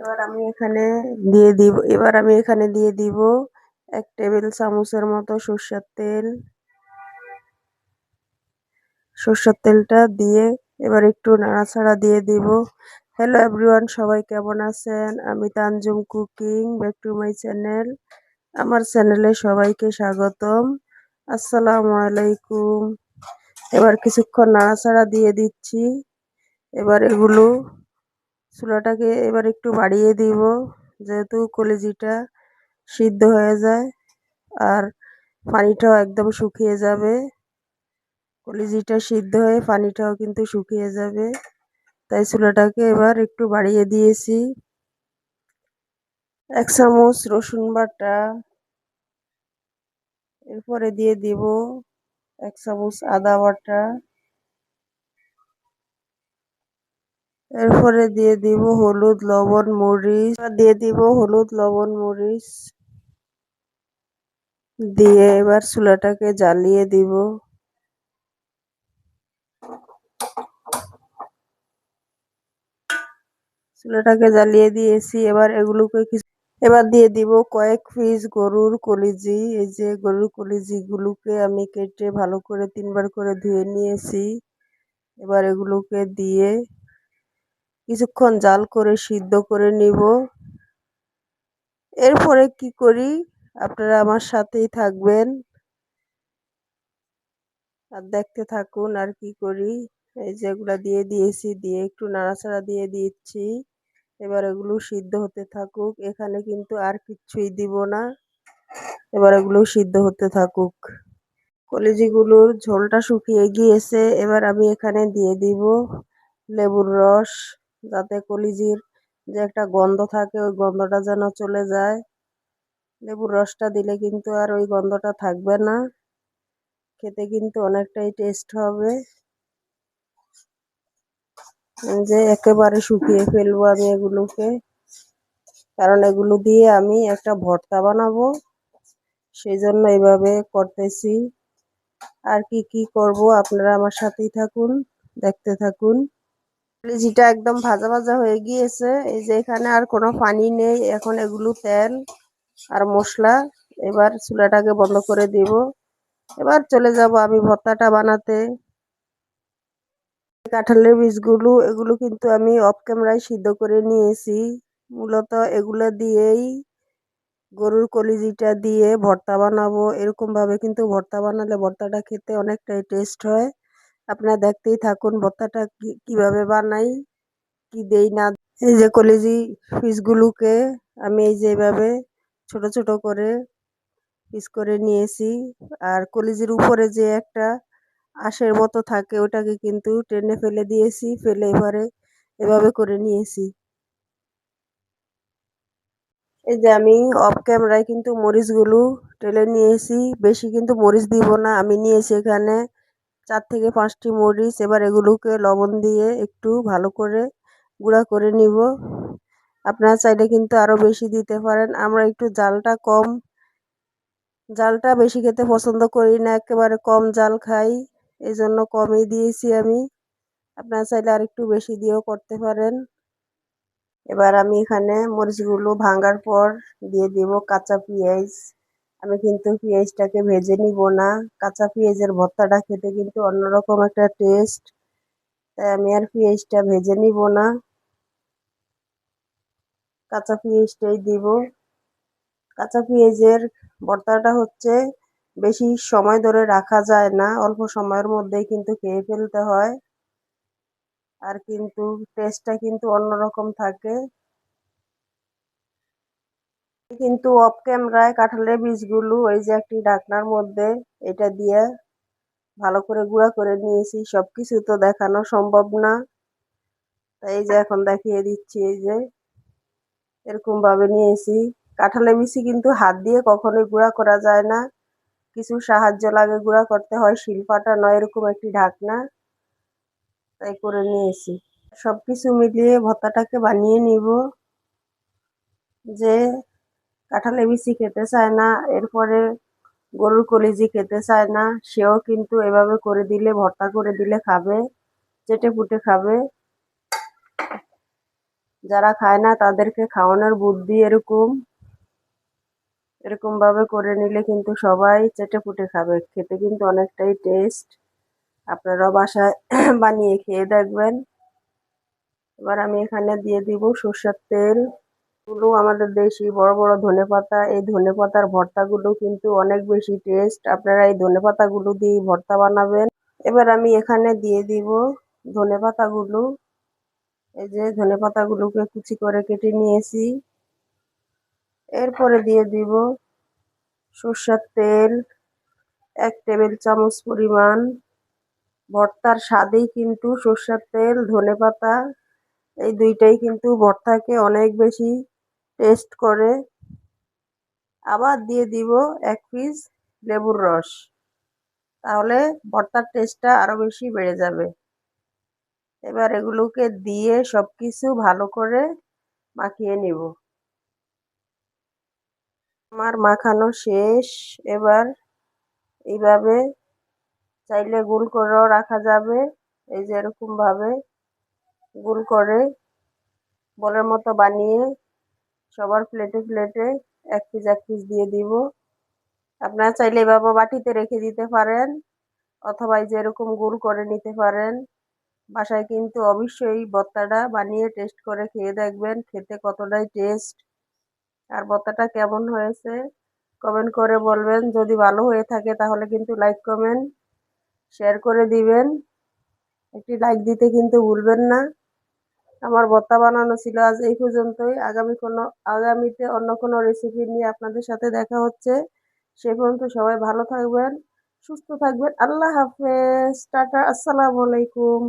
এবার আমি এখানে দিয়ে দিব 1 টেবিল চামচের মতো সরষের তেল। সরষের তেলটা দিয়ে এবার একটু নাড়াচাড়া দিয়ে দিব। হ্যালো এভরিওয়ান, সবাই কেমন আছেন? আমি Tanjum cooking back to my channel. আমার চ্যানেলে সবাইকে স্বাগতম। আসসালামু আলাইকুম। এবার কিছুক্ষণ নাড়াচাড়া দিয়ে দিচ্ছি। এবার চুলাটাকে এবার একটু বাড়িয়ে দিব, যেহেতু কলিজিটা সিদ্ধ হয়ে যায় আর পানিটাও একদম শুকিয়ে যাবে। কলিজিটা সিদ্ধ হয়ে পানিটাও কিন্তু শুকিয়ে যাবে, তাই চুলাটাকে এবার একটু বাড়িয়ে দিয়েছি। 1 চামচ রসুন বাটা, এরপরে দিয়ে দিব 1 চামচ আদা বাটা, এরপরে দিয়ে দিব হলুদ লবণ মরিচ, দিয়ে এবার চুলাটাকে জ্বালিয়ে দিব। চুলাটাকে জ্বালিয়ে দিয়েছি। এবার দিয়ে দিব কয়েক পিস গরুর কলিজি। এই যে গরুর কলিজিগুলোকে আমি কেটে ভালো করে 3 বার করে ধুয়ে নিয়েছি। এবার এগুলোকে দিয়ে কিছুক্ষণ জাল করে সিদ্ধ করে নিব। এরপরে কি করি, আপনারা আমার সাথেই থাকবেন আর দেখতে থাকুন আর কি করি। এই যে এগুলা দিয়ে দিয়েছি, দিয়ে একটু নাড়াচাড়া দিয়ে দিচ্ছি। এবার এগুলো সিদ্ধ হতে থাকুক, এখানে কিন্তু আর কিচ্ছুই দিব না। এবার এগুলো সিদ্ধ হতে থাকুক। কলিজিগুলোর ঝোলটা শুকিয়ে গিয়েছে। এবার আমি এখানে দিয়ে দিব লেবুর রস, যাতে কলিজির যে একটা গন্ধ থাকে ওই গন্ধটা যেন চলে যায়। লেবুর রসটা দিলে কিন্তু আর ওই গন্ধটা থাকবে না, খেতে কিন্তু অনেকটাই টেস্ট হবে। যে একেবারে শুকিয়ে ফেলবো আমি এগুলোকে, কারণ এগুলো দিয়ে আমি একটা ভর্তা বানাবো, সেই জন্য এইভাবে করতেছি। আর কি কি করব আপনারা আমার সাথেই থাকুন, দেখতে থাকুন। কলিজিটা একদম ভাজা ভাজা হয়ে গিয়েছে। এই যে এখানে আর কোনো পানি নেই, এখন এগুলো তেল আর মশলা। এবার চুলাটাকে বন্ধ করে দিব। এবার চলে যাব আমি ভর্তাটা বানাতে। কাঁঠালের বীজগুলো এগুলো কিন্তু আমি অফ ক্যামেরায় সিদ্ধ করে নিয়েছি। মূলত এগুলো দিয়েই গরুর কলিজিটা দিয়ে ভর্তা বানাবো। এরকম ভাবে কিন্তু ভর্তা বানালে ভর্তাটা খেতে অনেকটাই টেস্ট হয়। আপনারা দেখতেই থাকুন ভর্তাটা কিভাবে বানাই, কি দেই না। এই যে কলিজি পিসগুলোকে আমি এই যে এভাবে ছোট ছোট করে পিস করে নিয়েছি। আর কলিজির উপরে যে একটা আঁশের মতো থাকে ওটাকে কিন্তু টেনে ফেলে দিয়েছি, ফেলে এবারে এভাবে করে নিয়েছি। এই যে আমি অফ ক্যামেরায় কিন্তু মরিচগুলো টেলে নিয়েছি, বেশি কিন্তু মরিচ দিব না। আমি নিয়েছি এখানে 4 থেকে 5টি মরিচ। এবার এগুলোকে লবণ দিয়ে একটু ভালো করে গুঁড়া করে নিব। আপনারা চাইলে কিন্তু আরো বেশি দিতে পারেন। আমরা একটু জালটা বেশি খেতে পছন্দ করি না, একেবারে কম জাল খাই, এই জন্য কমই দিয়েছি আমি। আপনারা চাইলে আর একটু বেশি দিয়েও করতে পারেন। এবার আমি এখানে মরিচগুলো ভাঙার পর দিয়ে দিব কাঁচা পেঁয়াজ। আমি কিন্তু পেঁয়াজটাকে ভেজে নিব না, কাঁচা পেঁয়াজের ভর্তাটা খেতে কিন্তু অন্যরকম একটা টেস্ট, তাই আমি আর পেঁয়াজটা ভেজে নিব না, কাঁচা পেঁয়াজটাই দিব। কাঁচা পেঁয়াজের ভর্তাটা হচ্ছে বেশি সময় ধরে রাখা যায় না, অল্প সময়ের মধ্যেই কিন্তু খেয়ে ফেলতে হয়, আর কিন্তু টেস্টটা কিন্তু অন্যরকম থাকে। কিন্তু অফ ক্যামেরায় কাঁঠালের বীজগুলো ওই যে একটি ঢাকনার মধ্যে এটা দিয়ে ভালো করে গুঁড়া করে নিয়েছি। সবকিছু তো দেখানো সম্ভব না, তাই এই যে এখন দেখিয়ে দিচ্ছি। এই যে এরকম ভাবে নিয়েছি। কাঁঠালের বীজ কিন্তু হাত দিয়ে কখনোই গুঁড়া করা যায় না, কিছু সাহায্য লাগে, গুঁড়া করতে হয় শিলপাটা নয় এরকম একটি ঢাকনা, তাই করে নিয়েছি। সবকিছু মিলিয়ে ভর্তাটাকে বানিয়ে নিব। যে কাঁঠালের বিচি খেতে চায় না, এরপরে গরুর কলিজি খেতে চায় না, সেও কিন্তু এভাবে করে দিলে, ভর্তা করে দিলে খাবে, চেটে পুটে খাবে। যারা খায় না তাদেরকে খাওয়ানোর বুদ্ধি এরকম এরকম ভাবে করে নিলে কিন্তু সবাই চেটেপুটে খাবে, খেতে কিন্তু অনেকটাই টেস্ট। আপনারাও বাসায় বানিয়ে খেয়ে দেখবেন। এবার আমি এখানে দিয়ে দিব সরষের তেল। গুলো আমাদের দেশি বড় বড় ধনেপাতা, এই ধনেপাতার ভর্তাগুলো কিন্তু অনেক বেশি টেস্ট। আপনারা এই ধনেপাতাগুলো দিয়ে ভর্তা বানাবেন। এবার আমি এখানে দিয়ে দিব ধনেপাতাগুলো। এই যে ধনেপাতাগুলোকে কুচি করে কেটে নিয়েছি। এরপরে দিয়ে দিব সরষের তেল 1 টেবিল চামচ পরিমাণ। ভর্তার স্বাদেই কিন্তু সরষের তেল ধনেপাতা এই দুইটাই কিন্তু ভর্তাকে অনেক বেশি টেস্ট করে। আবার দিয়ে দিব 1 পিস লেবুর রস, তাহলে ভর্তার টেস্টটা আরো বেশি বেড়ে যাবে। এবার এগুলোকে দিয়ে সবকিছু ভালো করে মাখিয়ে নিব। আমার মাখানো শেষ। এবার এইভাবে চাইলে গোল করেও রাখা যাবে। এই যে এরকম ভাবে গোল করে বলের মতো বানিয়ে সবার প্লেটে প্লেটে 1 পিস 1 পিস দিয়ে দিব। আপনারা চাইলে এভাবে বাটিতে রেখে দিতে পারেন, অথবা এই যে এরকম গোল করে নিতে পারেন। বাসায় কিন্তু অবশ্যই ভর্তাটা বানিয়ে টেস্ট করে খেয়ে দেখবেন, খেতে কতটাই টেস্ট। আর ভর্তাটা কেমন হয়েছে কমেন্ট করে বলবেন। যদি ভালো হয়ে থাকে তাহলে কিন্তু লাইক কমেন্ট শেয়ার করে দিবেন। একটি লাইক দিতে কিন্তু ভুলবেন না। আমার ভর্তা বানানো ছিল আজ এই পর্যন্তই। আগামীতে অন্য কোনো রেসিপি নিয়ে আপনাদের সাথে দেখা হচ্ছে। সে পর্যন্ত সবাই ভালো থাকবেন, সুস্থ থাকবেন। আল্লাহ হাফেজ, টাটা, আসসালামু আলাইকুম।